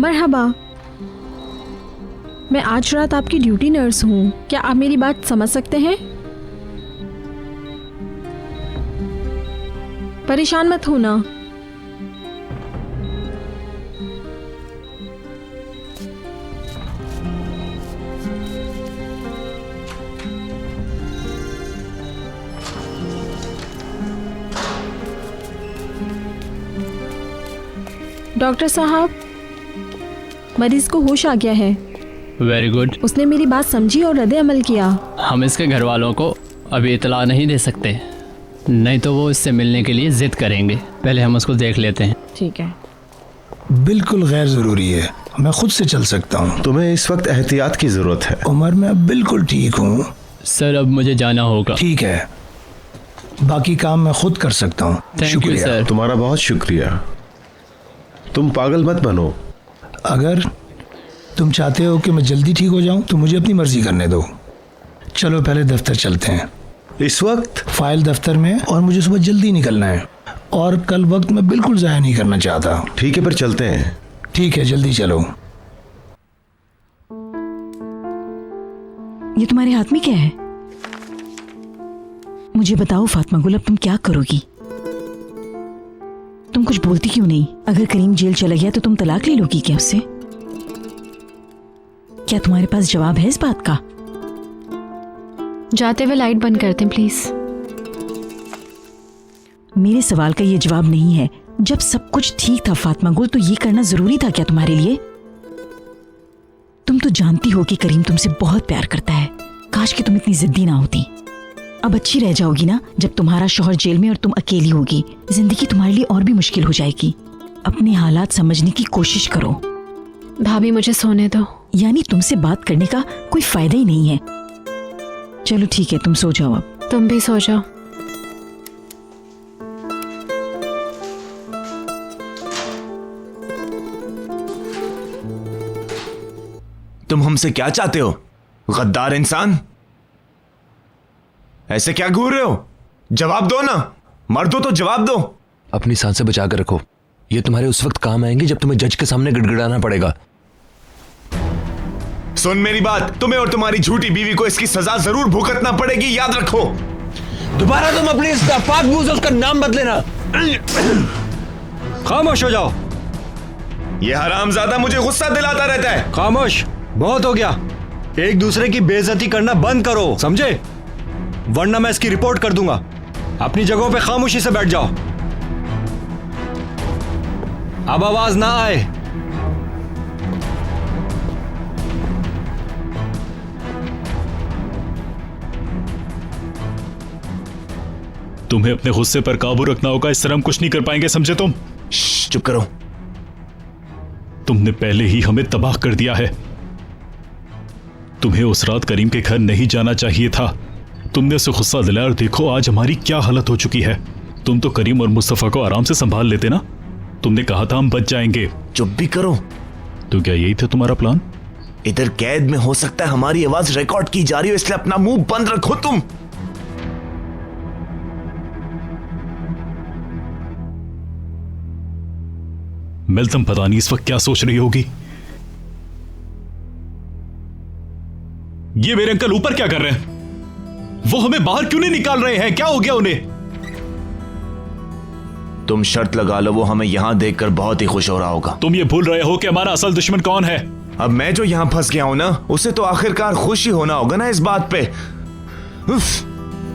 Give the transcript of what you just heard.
मरहबा, मैं आज रात आपकी ड्यूटी नर्स हूँ। क्या आप मेरी बात समझ सकते हैं? परेशान मत होना। डॉक्टर साहब, मरीज को होश आ गया है। Very good. उसने मेरी बात समझी और रद्द अमल किया। हम इसके घर वालों को अभी इतला नहीं दे सकते, नहीं तो वो इससे मिलने के लिए जिद करेंगे। पहले हम उसको देख लेते हैं। ठीक है। बिल्कुल गैर ज़रूरी है, मैं खुद से चल सकता हूँ। तुम्हें इस वक्त एहतियात की ज़रूरत है। उमर, मैं अब बिल्कुल ठीक हूँ। सर अब मुझे जाना होगा। ठीक है, बाकी काम मैं खुद कर सकता हूँ। Thank you sir. तुम्हारा बहुत शुक्रिया। तुम पागल मत बनो। अगर तुम चाहते हो कि मैं जल्दी ठीक हो जाऊं तो मुझे अपनी मर्जी करने दो। चलो पहले दफ्तर चलते हैं। इस वक्त फाइल दफ्तर में, और मुझे सुबह जल्दी निकलना है, और कल वक्त मैं बिल्कुल ज़ाया नहीं करना चाहता। ठीक है, फिर चलते हैं। ठीक है, जल्दी चलो। ये तुम्हारे हाथ में क्या है? मुझे बताओ फातिमा गुल, अब तुम क्या करोगी? तुम कुछ बोलती क्यों नहीं? अगर करीम जेल चला गया तो तुम तलाक ले लोगी क्या उससे? क्या तुम्हारे पास जवाब है इस बात का? जाते हुए लाइट बंद करते हैं प्लीज। मेरे सवाल का ये जवाब नहीं है। जब सब कुछ ठीक था फातिमा गुल, तो ये करना जरूरी था क्या तुम्हारे लिए? तुम तो जानती हो कि करीम तुमसे बहुत प्यार करता है। काश कि तुम इतनी जिद्दी ना होती। अब अच्छी रह जाओगी ना जब तुम्हारा शौहर जेल में और तुम अकेली होगी। जिंदगी तुम्हारे लिए और भी मुश्किल हो जाएगी। अपने हालात समझने की कोशिश करो। भाभी मुझे सोने दो। यानी तुमसे बात करने का कोई फायदा ही नहीं है। चलो ठीक है, तुम सो जाओ अब। तुम भी सो जाओ। तुम हमसे क्या चाहते हो, गद्दार इंसान? ऐसे क्या घूर रहे हो? जवाब दो ना, मर्दो तो जवाब दो। अपनी सांसें बचा कर रखो, ये तुम्हारे उस वक्त काम आएंगे जब तुम्हें जज के सामने गिड़गिड़ाना पड़ेगा। सुन मेरी बात, तुम्हें और तुम्हारी झूठी बीवी को इसकी सजा जरूर भुगतना पड़ेगी, याद रखो। दोबारा तुम अपनी इस नापाक मुंह से उसका नाम बदलेना। खामोश हो जाओ। ये हरामजादा मुझे गुस्सा दिलाता रहता है। खामोश, बहुत हो गया। एक दूसरे की बेइज्जती करना बंद करो, समझे? वरना मैं इसकी रिपोर्ट कर दूंगा। अपनी जगहों पे खामोशी से बैठ जाओ। अब आवाज ना आए। तुम्हें अपने गुस्से पर काबू रखना होगा, इस तरह हम कुछ नहीं कर पाएंगे, समझे तुम? चुप करो। तुमने पहले ही हमें तबाह कर दिया है। तुम्हें उस रात करीम के घर नहीं जाना चाहिए था। तुमने उसे गुस्सा दिलाया और देखो आज हमारी क्या हालत हो चुकी है। तुम तो करीम और मुस्तफा को आराम से संभाल लेते ना। तुमने कहा था हम बच जाएंगे। चुप भी करो। तो क्या यही था तुम्हारा प्लान? इधर कैद में हो सकता है हमारी आवाज रिकॉर्ड की जा रही हो, इसलिए अपना मुंह बंद रखो तुम। मिल्तम पता नहीं इस वक्त क्या सोच रही होगी। ये मेरे अंकल ऊपर क्या कर रहे हैं? वो हमें बाहर क्यों नहीं निकाल रहे हैं? क्या हो गया उन्हें? तुम शर्त लगा लो, वो हमें यहां देखकर बहुत ही खुश हो रहा होगा। तुम ये भूल रहे हो कि हमारा असल दुश्मन कौन है? अब मैं जो यहां फंस गया हूं ना, उसे तो आखिरकार खुश ही होना होगा ना इस बात पे। उफ।